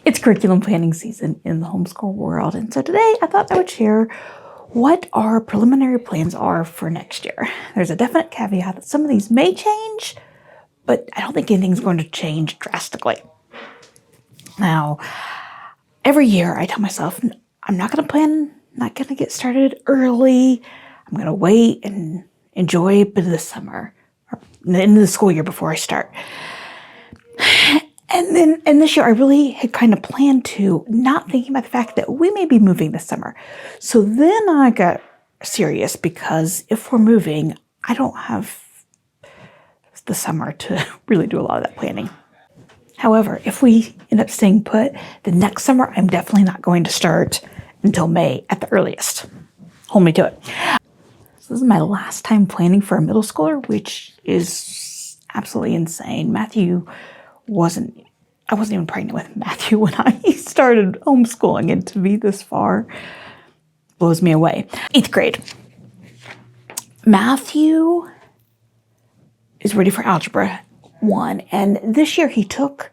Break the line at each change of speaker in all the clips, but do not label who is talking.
It's curriculum planning season in the homeschool world. And so today I thought I would share what our preliminary plans are for next year. There's a definite caveat that some of these may change, but I don't think anything's going to change drastically. Now, every year I tell myself, I'm not going to get started early. I'm going to wait and enjoy a bit of the summer, or the end of the school year before I start. And this year I really had kind of planned to, not thinking about the fact that we may be moving this summer. So then I got serious, because if we're moving, I don't have the summer to really do a lot of that planning. However, if we end up staying put, the next summer I'm definitely not going to start until May at the earliest. Hold me to it. So this is my last time planning for a middle schooler, which is absolutely insane. I wasn't even pregnant with Matthew when I started homeschooling, and to be this far blows me away. 8th grade. Matthew is ready for Algebra 1, and this year he took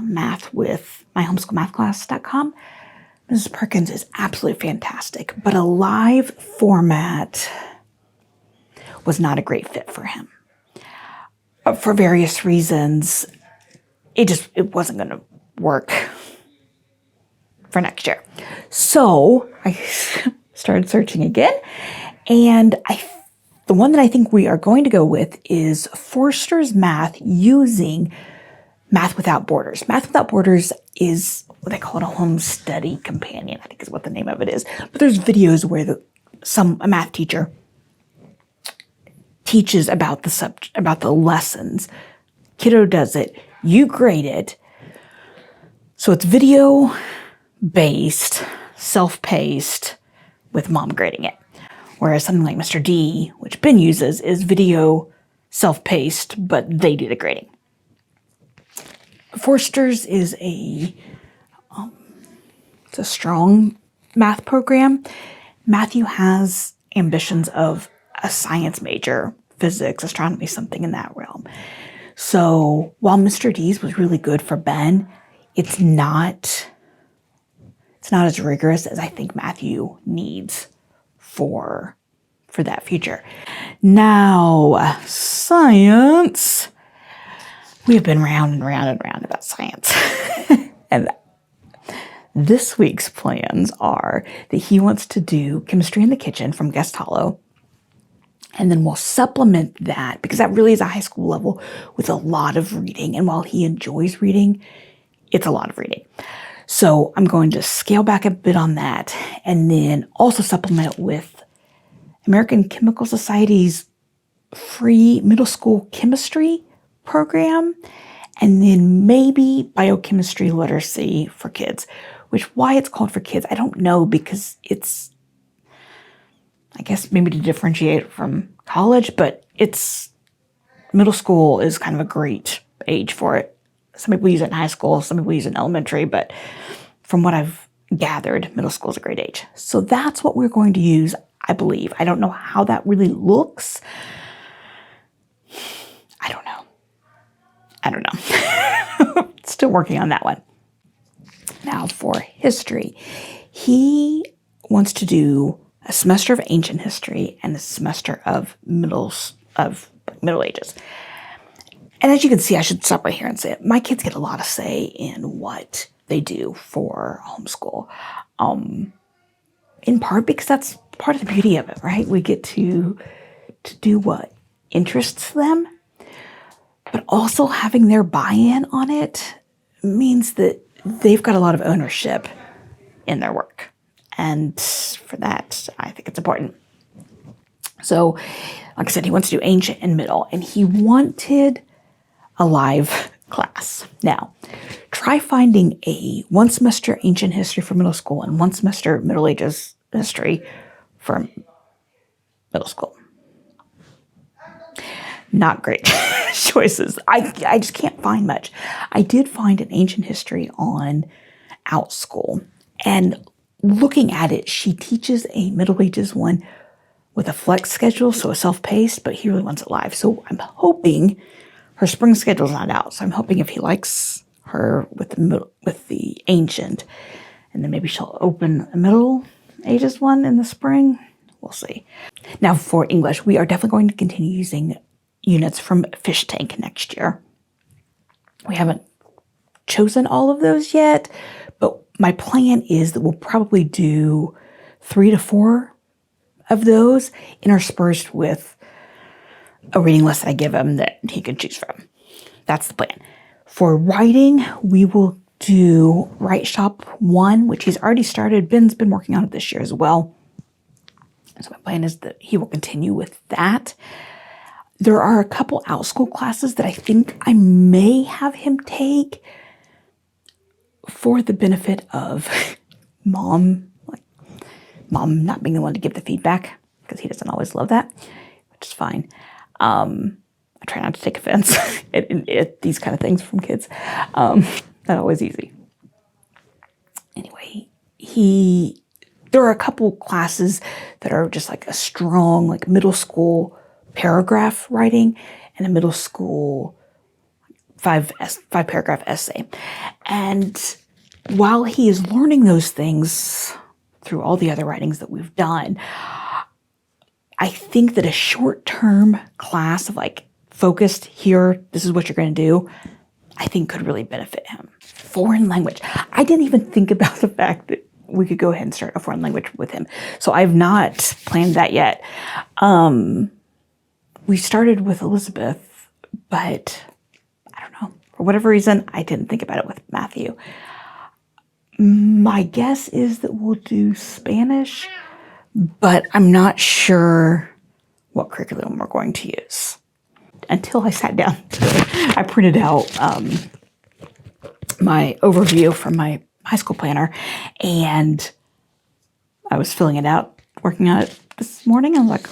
math with my homeschoolmathclass.com. Mrs. Perkins is absolutely fantastic, but a live format was not a great fit for him. For various reasons, it wasn't going to work for next year. So I started searching again, and the one that I think we are going to go with is Forster's Math using Math Without Borders. Math Without Borders is what they call it, a home study companion, I think is what the name of it is. But there's videos where a math teacher teaches about the lessons. Kiddo does it. You grade it. So it's video-based, self-paced, with mom grading it. Whereas something like Mr. D, which Ben uses, is video, self-paced, but they do the grading. Forster's is it's a strong math program. Matthew has ambitions of a science major, physics, astronomy, something in that realm. So while Mr. D's was really good for Ben, it's not as rigorous as I think Matthew needs for that future. Now, science. We have been round and round and round about science. And this week's plans are that he wants to do Chemistry in the Kitchen from Guest Hollow. And then we'll supplement that, because that really is a high school level, with a lot of reading. And while he enjoys reading, it's a lot of reading. So I'm going to scale back a bit on that, and then also supplement it with American Chemical Society's free middle school chemistry program, and then maybe biochemistry literacy for kids, which why it's called for kids, I don't know, because it's, I guess maybe to differentiate it from college, but middle school is kind of a great age for it. Some people use it in high school, some people use it in elementary, but from what I've gathered, middle school is a great age. So that's what we're going to use, I believe. I don't know how that really looks. I don't know. Still working on that one. Now for history, he wants to do a semester of ancient history and a semester of Middle Ages. And as you can see, I should stop right here and say it. My kids get a lot of say in what they do for homeschool. In part because that's part of the beauty of it, right? We get to do what interests them, but also having their buy-in on it means that they've got a lot of ownership in their work. And for that, I think it's important. So, like I said, he wants to do ancient and middle, and he wanted a live class. Now, try finding a one semester ancient history for middle school and one semester Middle Ages history for middle school. Not great choices. I just can't find much. I did find an ancient history on OutSchool, and looking at it, she teaches a Middle Ages one with a flex schedule, so a self-paced, but he really wants it live. So I'm hoping her spring schedule's not out. So I'm hoping if he likes her with the ancient, and then maybe she'll open a middle ages one in the spring. We'll see. Now for English, we are definitely going to continue using units from Fish Tank next year. We haven't chosen all of those yet, but my plan is that we'll probably do 3 to 4 of those interspersed with a reading list that I give him that he can choose from. That's the plan. For writing, we will do Write Shop 1, which he's already started. Ben's been working on it this year as well. So my plan is that he will continue with that. There are a couple out-school classes that I think I may have him take for the benefit of mom not being the one to give the feedback, because he doesn't always love that, which is fine. I try not to take offense at these kind of things from kids. Not always easy. Anyway, there are a couple classes that are just like a strong, like middle school paragraph writing and a middle school 5-paragraph essay. And while he is learning those things through all the other writings that we've done, I think that a short-term class of like focused here, this is what you're going to do, I think could really benefit him. Foreign language. I didn't even think about the fact that we could go ahead and start a foreign language with him. So I've not planned that yet. We started with Elizabeth, but I don't know. For whatever reason, I didn't think about it with Matthew. My guess is that we'll do Spanish, but I'm not sure what curriculum we're going to use. Until I sat down today, I printed out my overview from my high school planner, and I was filling it out, working on it this morning. I was like,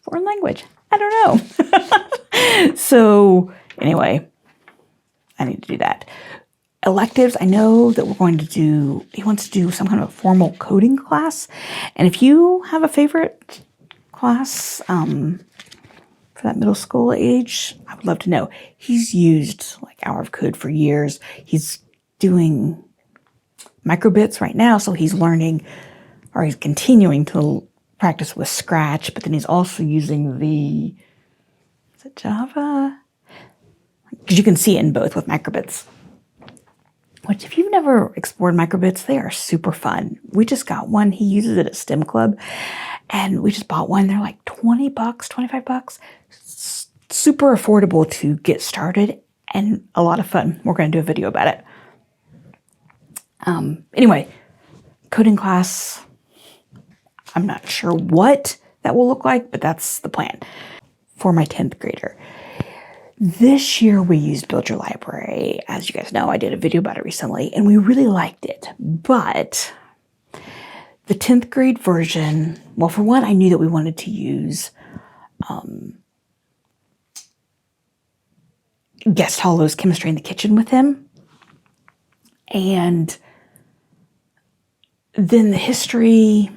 foreign language. I don't know. So anyway, I need to do that. Electives, I know that he wants to do some kind of a formal coding class. And if you have a favorite class for that middle school age, I would love to know. He's used like Hour of Code for years. He's doing microbits right now, so he's continuing to practice with Scratch, but then he's also using is it Java? Because you can see it in both with microbits. Which, if you've never explored microbits, they are super fun. We just got one. He uses it at STEM Club, and we just bought one. They're like $20, $25. Super affordable to get started and a lot of fun. We're going to do a video about it. Anyway, coding class. I'm not sure what that will look like, but that's the plan for my 10th grader. This year we used Build Your Library. As you guys know, I did a video about it recently, and we really liked it. But the 10th grade version, well, for one, I knew that we wanted to use Guest Hollow's Chemistry in the Kitchen with him. And then the history,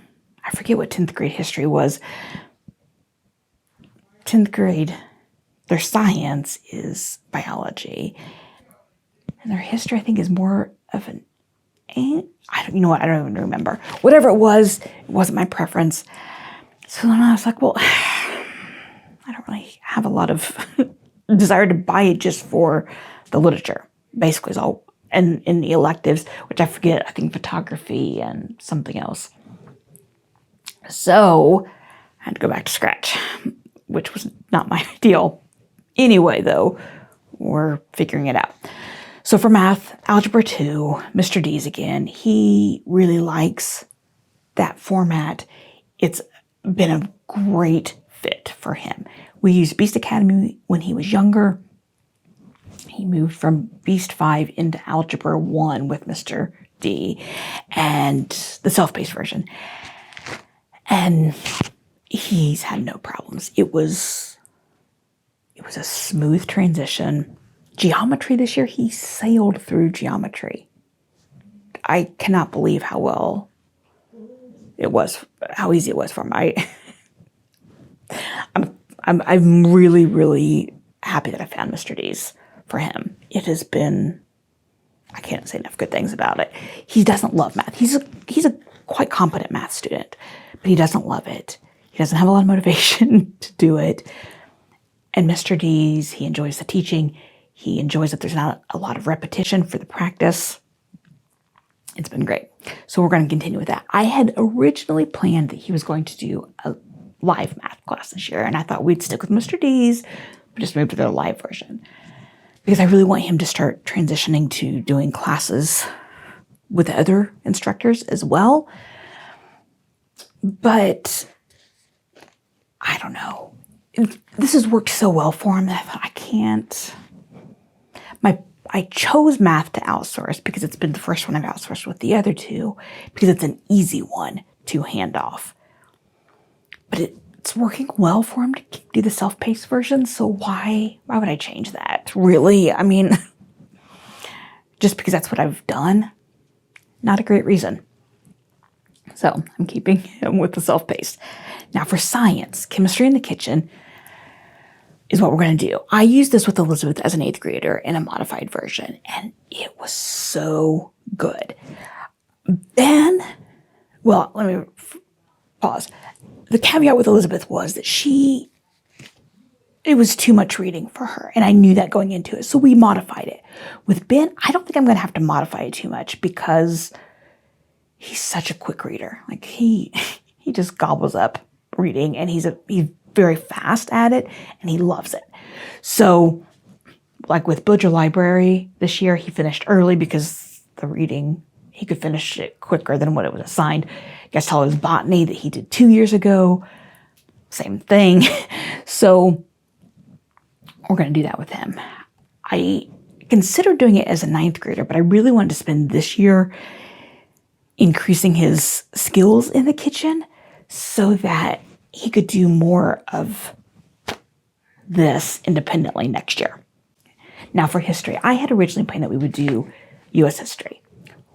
I forget what 10th grade history was. 10th grade, their science is biology. And their history, I think, is more of I don't even remember. Whatever it wasn't my preference. So then I was like, well, I don't really have a lot of desire to buy it just for the literature. Basically, it's all in the electives, which I forget, I think photography and something else. So I had to go back to Scratch, which was not my ideal. Anyway, though, we're figuring it out. So for math, Algebra 2, Mr. D's again, he really likes that format. It's been a great fit for him. We used Beast Academy when he was younger. He moved from Beast 5 into Algebra 1 with Mr. D and the self-paced version. And he's had no problems. It was a smooth transition. Geometry this year, he sailed through geometry. I cannot believe how easy it was for him. I'm really, really happy that I found Mr. D's for him. It has been I can't say enough good things about it. He doesn't love math. He's a quite competent math student, but he doesn't love it. He doesn't have a lot of motivation to do it. And Mr. D's, he enjoys the teaching. He enjoys that there's not a lot of repetition for the practice. It's been great. So we're going to continue with that. I had originally planned that he was going to do a live math class this year, and I thought we'd stick with Mr. D's, but just move to the live version. Because I really want him to start transitioning to doing classes with other instructors as well. But I don't know. This has worked so well for him that I thought I can't. I chose math to outsource because it's been the first one I've outsourced with the other two, because it's an easy one to hand off. But it's working well for him to do the self-paced version, so why would I change that? Really? I mean, just because that's what I've done? Not a great reason. So I'm keeping him with the self-paced. Now for science, chemistry in the kitchen is what we're going to do. I used this with Elizabeth as an 8th grader in a modified version, and it was so good. Then, well, let me pause. The caveat with Elizabeth was that it was too much reading for her, and I knew that going into it, so we modified it. With Ben, I don't think I'm going to have to modify it too much because he's such a quick reader. Like he just gobbles up reading, and he's very fast at it, and he loves it. So, like with Butcher Library this year, he finished early because the reading, he could finish it quicker than what it was assigned. Guess how his botany that he did 2 years ago, same thing. So we're going to do that with him. I considered doing it as a 9th grader, but I really wanted to spend this year increasing his skills in the kitchen so that he could do more of this independently next year. Now for history, I had originally planned that we would do U.S. history.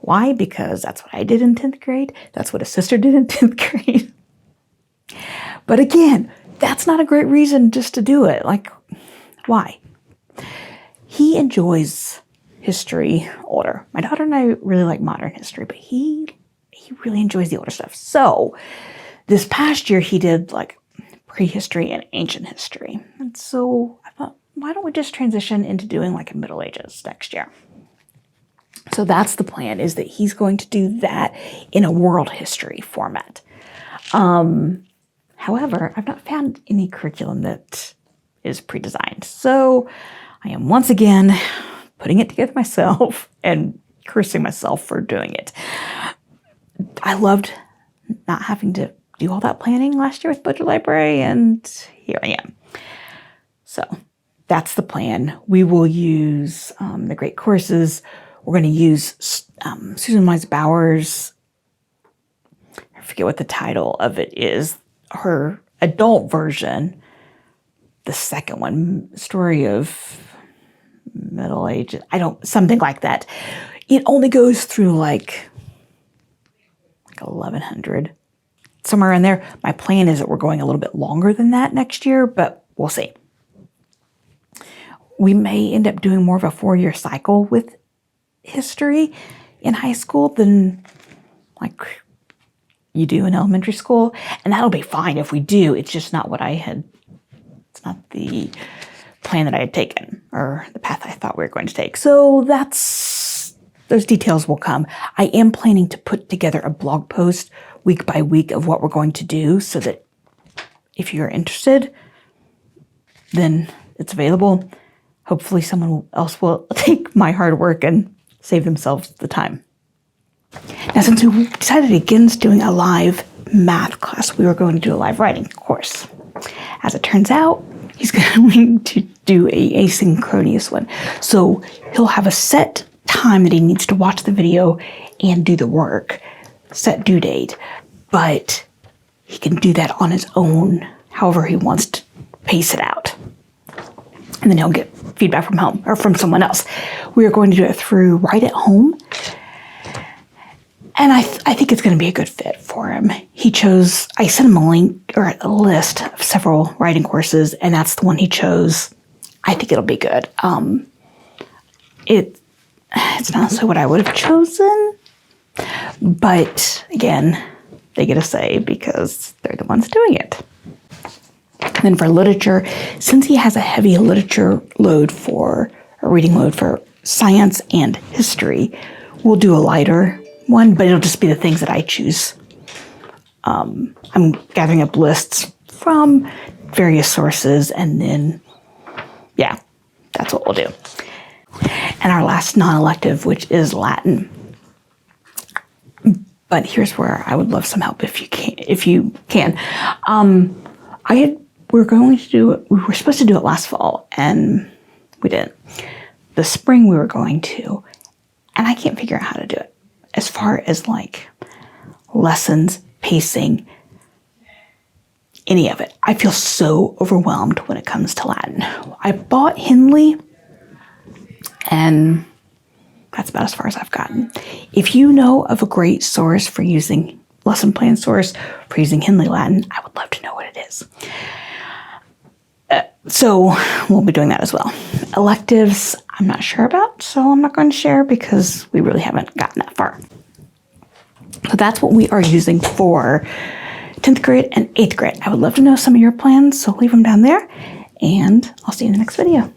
Why? Because that's what I did in 10th grade. That's what his sister did in 10th grade. But again, that's not a great reason just to do it. Like, why? He enjoys history older. My daughter and I really like modern history, but he really enjoys the older stuff. So this past year, he did like prehistory and ancient history. And so I thought, why don't we just transition into doing like a Middle Ages next year? So that's the plan, is that he's going to do that in a world history format. However, I've not found any curriculum that is pre-designed. So I am once again putting it together myself and cursing myself for doing it. I loved not having to do all that planning last year with Butcher Library, and here I am. So that's the plan. We will use the great courses. We're going to use Susan Wise Bauer's, I forget what the title of it is, her adult version, the second one, Story of Middle Age, something like that. It only goes through like 1100. Somewhere in there. My plan is that we're going a little bit longer than that next year, but we'll see. We may end up doing more of a 4-year cycle with history in high school than like you do in elementary school. And that'll be fine if we do. It's just not it's not the plan that I had taken or the path I thought we were going to take. So those details will come. I am planning to put together a blog post week by week of what we're going to do so that if you're interested, then it's available. Hopefully someone else will take my hard work and save themselves the time. Now, since we decided against doing a live math class, we were going to do a live writing course. As it turns out, he's going to do a asynchronous one. So he'll have a set time that he needs to watch the video and do the work, set due date, but he can do that on his own, however he wants to pace it out. And then he'll get feedback from home or from someone else. We are going to do it through Write at Home. And I think it's going to be a good fit for him. I sent him a link or a list of several writing courses, and that's the one he chose. I think it'll be good. It's not so what I would have chosen, but again, they get a say because they're the ones doing it. And then for literature, since he has a heavy literature load a reading load for science and history, we'll do a lighter one, but it'll just be the things that I choose. I'm gathering up lists from various sources, and then, yeah, that's what we'll do. And our last non-elective, which is Latin. But here's where I would love some help if you can. We were supposed to do it last fall, and we didn't. The spring we were going to, and I can't figure out how to do it. As far as like lessons, pacing, any of it. I feel so overwhelmed when it comes to Latin. I bought Henley, and that's about as far as I've gotten. If you know of a great source for using lesson plan source for using Henley Latin, I would love to know what it is. So we'll be doing that as well. Electives, I'm not sure about, so I'm not going to share because we really haven't gotten that far. So that's what we are using for 10th grade and 8th grade. I would love to know some of your plans, so leave them down there, and I'll see you in the next video.